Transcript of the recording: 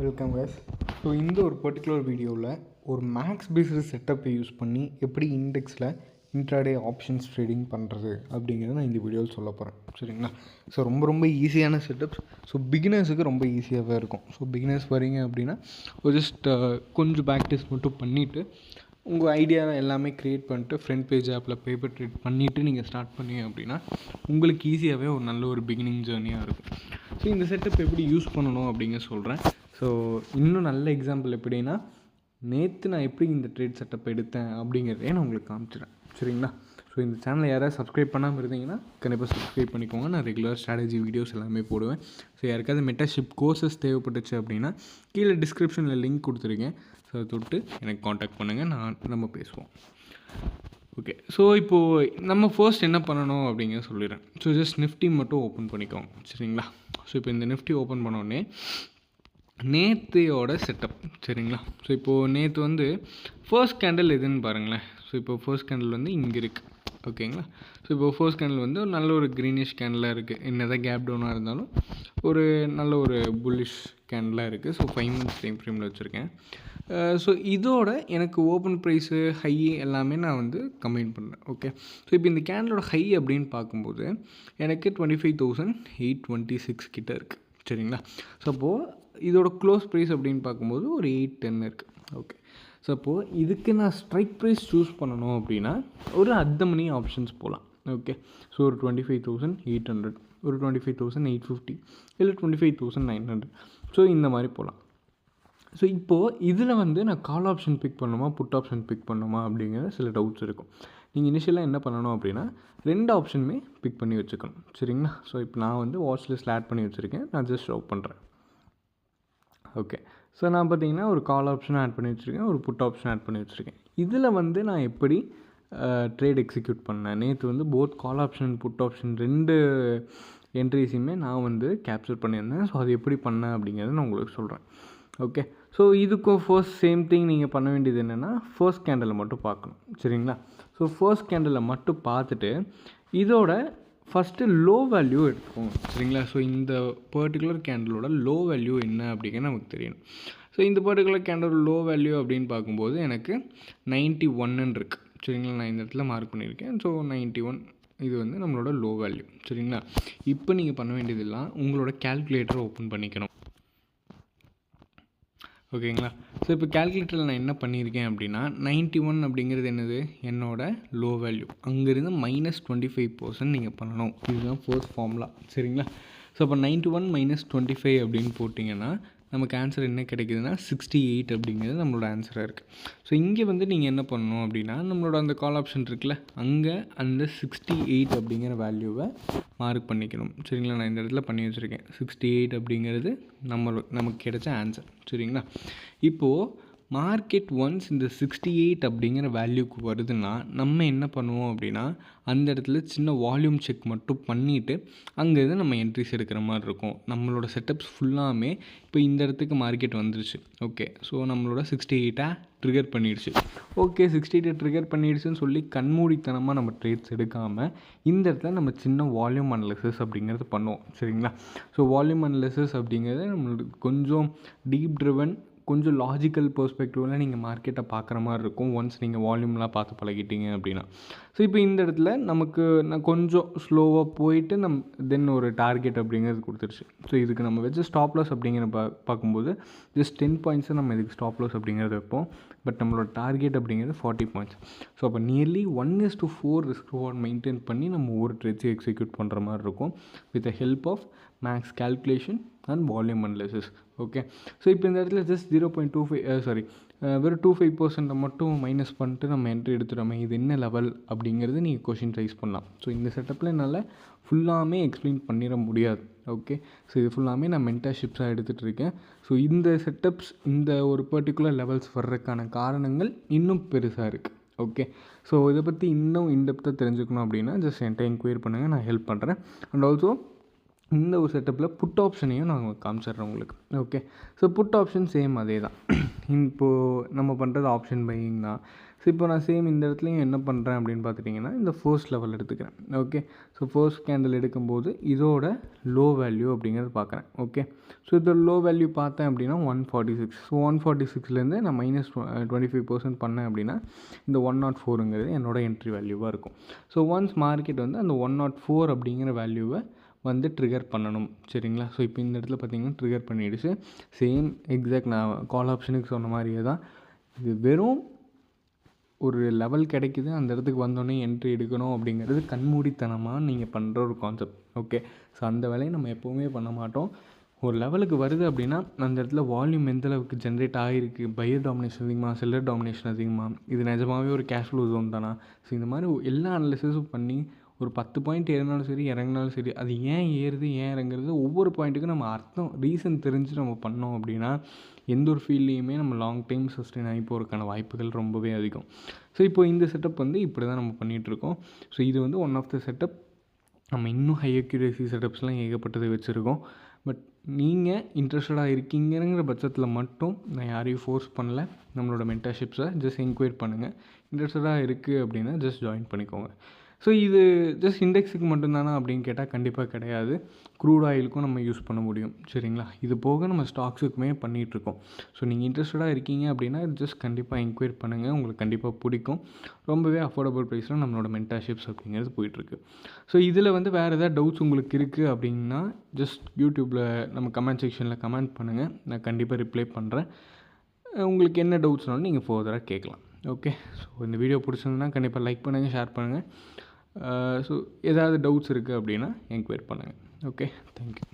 Welcome guys. So இந்த ஒரு particular வீடியோவில் ஒரு மேக்ஸ் பேஸ்டு செட்டப்பை யூஸ் பண்ணி எப்படி இண்டெக்ஸில் இன்ட்ராடே ஆப்ஷன்ஸ் ட்ரேடிங் பண்ணுறது அப்படிங்கிறத நான் இந்த வீடியோவில் சொல்ல போகிறேன். சரிங்களா? ஸோ ரொம்ப ஈஸியான செட்டப்ஸ். ஸோ பிகினர்ஸுக்கு ரொம்ப ஈஸியாகவே இருக்கும். ஸோ பிகினர்ஸ் வரீங்க அப்படின்னா ஜஸ்ட் கொஞ்சம் ப்ராக்டிஸ் மட்டும் பண்ணிவிட்டு உங்கள் ஐடியா எல்லாமே க்ரியேட் பண்ணிட்டு ஃப்ரண்ட் பேஜ் ஆப்பில் பேப்பர் ட்ரேட் பண்ணிவிட்டு நீங்கள் ஸ்டார்ட் பண்ணீங்க அப்படின்னா உங்களுக்கு ஈஸியாகவே ஒரு நல்ல ஒரு பிகினிங் ஜேர்னியாக இருக்கும். ஸோ இந்த செட்டப் எப்படி யூஸ் பண்ணணும் அப்படிங்க சொல்கிறேன். ஸோ இன்னும் நல்ல எக்ஸாம்பிள் எப்படின்னா, நேற்று நான் எப்படி இந்த ட்ரேட் செட்டப் எடுத்தேன் அப்படிங்கிறதே நான் உங்களுக்கு காமிச்சிடுறேன். சரிங்களா? ஸோ இந்த சேனலை யாராவது சப்ஸ்கிரைப் பண்ணாமல் இருந்தீங்கன்னா கண்டிப்பாக சப்ஸ்கிரைப் பண்ணிக்கோங்க. நான் ரெகுலர் ஸ்ட்ராட்டஜி வீடியோஸ் எல்லாமே போடுவேன். ஸோ யாருக்காவது மென்டர்ஷிப் கோர்சஸ் தேவைப்பட்டுச்சு அப்படின்னா கீழே டிஸ்கிரிப்ஷனில் லிங்க் கொடுத்துருக்கேன். ஸோ அதை தொட்டு எனக்கு காண்டாக்ட் பண்ணுங்கள், நம்ம பேசுவோம். ஓகே. ஸோ இப்போது நம்ம ஃபர்ஸ்ட் என்ன பண்ணணும் அப்படிங்கிற சொல்லிடுறேன். ஸோ ஜஸ்ட் நிஃப்டி மட்டும் ஓப்பன் பண்ணிக்கோங்க. சரிங்களா? ஸோ இப்போ இந்த நிஃப்டி ஓப்பன் பண்ணோடனே நேற்றையோட செட்டப். சரிங்களா? ஸோ இப்போது நேற்று ஃபர்ஸ்ட் கேண்டில் எதுன்னு பாருங்களேன். ஸோ இப்போ ஃபர்ஸ்ட் கேண்டில் இங்கே இருக்குது. ஓகேங்களா? ஸோ இப்போ ஃபர்ஸ்ட் கேண்டில் ஒரு நல்ல ஒரு க்ரீனிஷ் கேண்டிலாக இருக்குது. என்னதான் கேப் டவுனாக இருந்தாலும் ஒரு நல்ல ஒரு புல்லிஷ் கேண்டிலாக இருக்குது. ஸோ 5 months டைம் ஃப்ரேமில் வச்சுருக்கேன். ஸோ இதோட எனக்கு ஓப்பன் ப்ரைஸு ஹை எல்லாமே நான் கம்பைன் பண்ணுறேன். ஓகே. ஸோ இப்போ இந்த கேண்டலோட ஹை அப்படின்னு பார்க்கும்போது எனக்கு 25,826 கிட்டே இருக்குது. சரிங்களா? ஸோ அப்போது இதோட க்ளோஸ் ப்ரைஸ் அப்படின்னு பார்க்கும்போது ஒரு 810 இருக்குது. ஓகே. ஸோ அப்போது இதுக்கு நான் ஸ்ட்ரைக் ப்ரைஸ் சூஸ் பண்ணணும் அப்படின்னா ஒரு அட் மணி ஆப்ஷன்ஸ் போகலாம். ஓகே. ஸோ ஒரு 25,800, ஒரு 25,850, இல்லை 25,900. ஸோ இந்த மாதிரி போகலாம். ஸோ இப்போது இதில் நான் கால் ஆப்ஷன் பிக் பண்ணணுமா, புட் ஆப்ஷன் பிக் பண்ணணுமா அப்படிங்கிற சில டவுட்ஸ் இருக்கும். நீங்கள் இனிஷியலாக என்ன பண்ணணும் அப்படின்னா 2 ஆப்ஷனுமே பிக் பண்ணி வச்சுக்கணும். சரிங்களா? ஸோ இப்போ நான் வாட்ச் லிஸ்ட்டில் ஆட் பண்ணி வச்சுருக்கேன். நான் ஜஸ்ட் ஷோ பண்ணுறேன். ஓகே. ஸோ நான் பார்த்தீங்கன்னா ஒரு கால் ஆப்ஷன் ஆட் பண்ணி வச்சுருக்கேன், ஒரு புட் ஆப்ஷன் ஆட் பண்ணி வச்சுருக்கேன். இதில் நான் எப்படி ட்ரேட் எக்ஸிக்யூட் பண்ணேன், நேற்று both call option put option 2 என்ட்ரிஸையுமே நான் கேப்சர் பண்ணியிருந்தேன். ஸோ அது எப்படி பண்ணேன் அப்படிங்கிறத நான் உங்களுக்கு சொல்கிறேன். ஓகே. ஸோ இதுக்கும் ஃபர்ஸ்ட் சேம் திங் நீங்கள் பண்ண வேண்டியது என்னென்னா ஃபர்ஸ்ட் கேண்டலை மட்டும் பார்க்கணும். சரிங்களா? ஸோ ஃபர்ஸ்ட் கேண்டலை மட்டும் பார்த்துட்டு இதோட ஃபஸ்ட்டு லோ வேல்யூ எடுத்துக்கோங்க. சரிங்களா? ஸோ இந்த பர்டிகுலர் கேண்டலோட லோ வேல்யூ என்ன அப்படிங்கிறது நமக்கு தெரியணும். ஸோ இந்த பர்டிகுலர் கேண்டலோட லோ வேல்யூ அப்படின்னு பார்க்கும்போது எனக்கு 91 இருக்குது. சரிங்களா? நான் இந்த இடத்துல மார்க் பண்ணியிருக்கேன். ஸோ 91 இது நம்மளோட லோ வேல்யூ. சரிங்களா? இப்போ நீங்கள் பண்ண வேண்டியதெல்லாம் உங்களோட கேல்குலேட்டரை ஓப்பன் பண்ணிக்கணும். ஓகேங்களா? ஸோ இப்போ கேல்குலேட்டரில் நான் என்ன பண்ணியிருக்கேன் அப்படின்னா 91 அப்படிங்கிறது என்னது, என்னோட லோ வேல்யூ. அங்கேருந்து -25% நீங்கள் பண்ணணும். இதுதான் ஃபர்ஸ்ட் ஃபார்முலா. சரிங்களா? ஸோ அப்போ 91 - 25 அப்படின்னு போட்டிங்கன்னா நமக்கு ஆன்சர் என்ன கிடைக்குதுன்னா 68 அப்படிங்கிறது நம்மளோட ஆன்சராக இருக்குது. ஸோ இங்கே நீங்கள் என்ன பண்ணணும் அப்படின்னா நம்மளோட அந்த கால் ஆப்ஷன் இருக்குல்ல, அங்கே அந்த 68 அப்படிங்கிற வேல்யூவை மார்க் பண்ணிக்கணும். சரிங்களா? நான் இந்த இடத்துல பண்ணி வச்சுருக்கேன். 68 அப்படிங்கிறது நமக்கு கிடைச்ச ஆன்சர். சரிங்களா? இப்போது மார்க்கெட் ஒன்ஸ் இந்த 68 அப்படிங்கிற வேல்யூக்கு வருதுன்னா நம்ம என்ன பண்ணுவோம் அப்படின்னா அந்த இடத்துல சின்ன வால்யூம் செக் மட்டும் பண்ணிவிட்டு அங்கேருந்து நம்ம என்ட்ரிஸ் எடுக்கிற மாதிரி இருக்கும். நம்மளோட செட்டப்ஸ் ஃபுல்லாமே இப்போ இந்த இடத்துக்கு மார்க்கெட் வந்துருச்சு. ஓகே. ஸோ நம்மளோட 68 ட்ரிகர் பண்ணிடுச்சு. ஓகே. 68 ட்ரிகர் பண்ணிடுச்சுன்னு சொல்லி கண்மூடித்தனமாக நம்ம ட்ரேட்ஸ் எடுக்காமல் இந்த இடத்துல நம்ம சின்ன வால்யூம் அனலிசிஸ் அப்படிங்கிறது பண்ணுவோம். சரிங்களா? ஸோ வால்யூம் அனலிசிஸ் அப்படிங்கிறது நம்மளுக்கு கொஞ்சம் டீப் ட்ரிவன், கொஞ்சம் லாஜிக்கல் பெர்ஸ்பெக்டிவில் நீங்கள் மார்க்கெட்டை பார்க்குற மாதிரி இருக்கும் ஒன்ஸ் நீங்கள் வால்யூம்லாம் பார்த்து பழகிட்டீங்க அப்படின்னா. ஸோ இப்போ இந்த இடத்துல நான் கொஞ்சம் ஸ்லோவாக போயிட்டு தென் ஒரு டார்கெட் அப்படிங்கிறது கொடுத்துருச்சு. ஸோ இதுக்கு நம்ம வச்சு ஸ்டாப் லாஸ் அப்படிங்கிற பார்க்கும்போது ஜஸ்ட் 10 பாயிண்ட்ஸை நம்ம இதுக்கு ஸ்டாப் லாஸ் அப்படிங்கிறது வைப்போம். பட் நம்மளோட டார்கெட் அப்படிங்கிறது 40 பாயிண்ட்ஸ். ஸோ அப்போ நியர்லி 1:4 ரிஸ்க் ரிவார்ட் மெயின்டைன் பண்ணி நம்ம ஒவ்வொரு ட்ரேட்ஸையும் எக்ஸிக்யூட் பண்ணுற மாதிரி இருக்கும் with the help of max calculation and volume analysis. Okay. So இப்போ இந்த இடத்துல ஜஸ்ட் 0.25 வெறும் 25% மட்டும் மைனஸ் பண்ணிட்டு நம்ம என்ட்ரி எடுத்துகிறோமே, இது என்ன லெவல் அப்படிங்கிறது நீங்கள் கொஷின் ரைஸ் பண்ணலாம். ஸோ இந்த செட்டப்பில் என்னால் ஃபுல்லாமே எக்ஸ்பிளைன் பண்ணிட முடியாது. ஓகே. ஸோ இது ஃபுல்லாமே நான் மென்டர்ஷிப்ஸாக எடுத்துகிட்டு இருக்கேன். ஸோ இந்த செட்டப்ஸ் இந்த ஒரு பர்டிகுலர் லெவல்ஸ் வர்றதுக்கான காரணங்கள் இன்னும் பெருசாக இருக்குது. ஓகே. ஸோ இதை பற்றி இன்னும் இன்டெப்த்தாக தெரிஞ்சுக்கணும் அப்படின்னா ஜஸ்ட் என்கிட்ட என்கொயரி பண்ணுங்கள், நான் ஹெல்ப் பண்ணுறேன். அண்ட் ஆல்சோ இந்த ஒரு செட்டப்பில் புட் ஆப்ஷனையும் நான் காமிச்சிட்றேன் உங்களுக்கு. Okay. So put option same அதே தான். இப்போது நம்ம பண்ணுறது ஆப்ஷன் பையிங் தான். ஸோ இப்போ நான் சேம் இந்த இடத்துலையும் என்ன பண்ணுறேன் அப்படின்னு பார்த்துட்டிங்கன்னா இந்த ஃபர்ஸ்ட் லெவல் எடுத்துக்கிறேன். ஓகே, ஸோ ஃபர்ஸ்ட் கேண்டில் எடுக்கும்போது இதோட லோ வேல்யூ அப்படிங்கிறது பார்க்குறேன். ஓகே, ஸோ இதோட லோ வேல்யூ பார்த்தேன் அப்படின்னா 146. ஸோ 146லேருந்து நான் -25% பண்ணேன் அப்படின்னா இந்த 104ங்கிறது என்னோடய என்ட்ரி வேல்யூவாக இருக்கும். ஸோ ஒன்ஸ் மார்க்கெட் வந்து அந்த 104 அப்படிங்கிற வேல்யூவை வந்து ட்ரிகர் பண்ணணும். சரிங்களா? ஸோ இப்போ இந்த இடத்துல பார்த்தீங்கன்னா ட்ரிகர் பண்ணிடுச்சு. சேம் எக்ஸாக்ட் நான் கால் ஆப்ஷனுக்கு சொன்ன மாதிரியே தான். இது வெறும் ஒரு லெவல் கிடைக்குது, அந்த இடத்துக்கு வந்தோடனே என்ட்ரி எடுக்கணும் அப்படிங்கிறது கண்மூடித்தனமாக நீங்கள் பண்ணுற ஒரு கான்செப்ட். ஓகே, ஸோ அந்த வேலையை நம்ம எப்போவுமே பண்ண மாட்டோம். ஒரு லெவலுக்கு வருது அப்படின்னா அந்த இடத்துல வால்யூம் எந்த அளவுக்கு ஜென்ரேட் ஆகிருக்கு, பையர் டாமினேஷன் அதிகமாக, செல்லர் டாமினேஷன் அதிகமாக, இது நிஜமாகவே ஒரு கேஷ் ஃப்ளோ ஜோன் தானா, ஸோ இந்த மாதிரி எல்லா அனாலிசிஸும் பண்ணி ஒரு 10 பாயிண்ட் ஏறினாலும் சரி இறங்கினாலும் சரி அது ஏன் ஏறுது ஏன் இறங்குறது ஒவ்வொரு பாயிண்ட்டுக்கும் நம்ம அர்த்தம் ரீசன் தெரிஞ்சு நம்ம பண்ணோம் அப்படின்னா எந்த ஒரு ஃபீல்ட்லேயுமே நம்ம லாங் டைம் சஸ்டெயின் ஆகி போகிறதுக்கான வாய்ப்புகள் ரொம்பவே அதிகம். ஸோ இப்போ இந்த செட்டப் வந்து இப்படி தான் நம்ம பண்ணிகிட்ருக்கோம். ஸோ இது வந்து ஒன் ஆஃப் த செட்டப். நம்ம இன்னும் ஹை அக்யூரேசி செட்டப்ஸ்லாம் ஏகப்பட்டதை வச்சுருக்கோம். பட் நீங்கள் இன்ட்ரெஸ்டடாக இருக்கீங்கிற பட்சத்தில் மட்டும் நான் யாரையும் ஃபோர்ஸ் பண்ணல. நம்மளோட மென்டர்ஷிப்ஸை ஜஸ்ட் என்கொயர் பண்ணுங்கள். இன்ட்ரெஸ்டடாக இருக்குது அப்படின்னா ஜஸ்ட் ஜாயின் பண்ணிக்கோங்க. ஸோ இது ஜஸ்ட் இண்டெக்ஸுக்கு மட்டும்தானா அப்படின்னு கேட்டால் கண்டிப்பாக கிடையாது. க்ரூட் ஆயிலுக்கும் நம்ம யூஸ் பண்ண முடியும். சரிங்களா? இது போக நம்ம ஸ்டாக்ஸுக்குமே பண்ணிகிட்ருக்கோம். ஸோ நீங்கள் இன்ட்ரெஸ்டடாக இருக்கீங்க அப்படின்னா ஜஸ்ட் கண்டிப்பாக என்கொயர் பண்ணுங்கள். உங்களுக்கு கண்டிப்பாக பிடிக்கும். ரொம்பவே அஃபோர்டபுள் ப்ரைஸில் நம்மளோட மென்டர்ஷிப்ஸ் அப்படிங்கிறது போயிட்டுருக்கு. ஸோ இதில் வந்து வேறு ஏதாவது டவுட்ஸ் உங்களுக்கு இருக்குது அப்படின்னா ஜஸ்ட் யூடியூப்பில் நம்ம கமெண்ட் செக்ஷனில் கமெண்ட் பண்ணுங்கள். நான் கண்டிப்பாக ரிப்ளை பண்ணுறேன். உங்களுக்கு என்ன டவுட்ஸ்னாலும் நீங்கள் ஃபர்தராக கேட்கலாம். ஓகே, ஸோ இந்த வீடியோ பிடிச்சிருந்ததுன்னா கண்டிப்பாக லைக் பண்ணுங்கள், ஷேர் பண்ணுங்கள். ஸோ ஏதாவது டவுட்ஸ் இருக்குது அப்படின்னா என்கொயரி பண்ணுங்கள். Okay, thank you.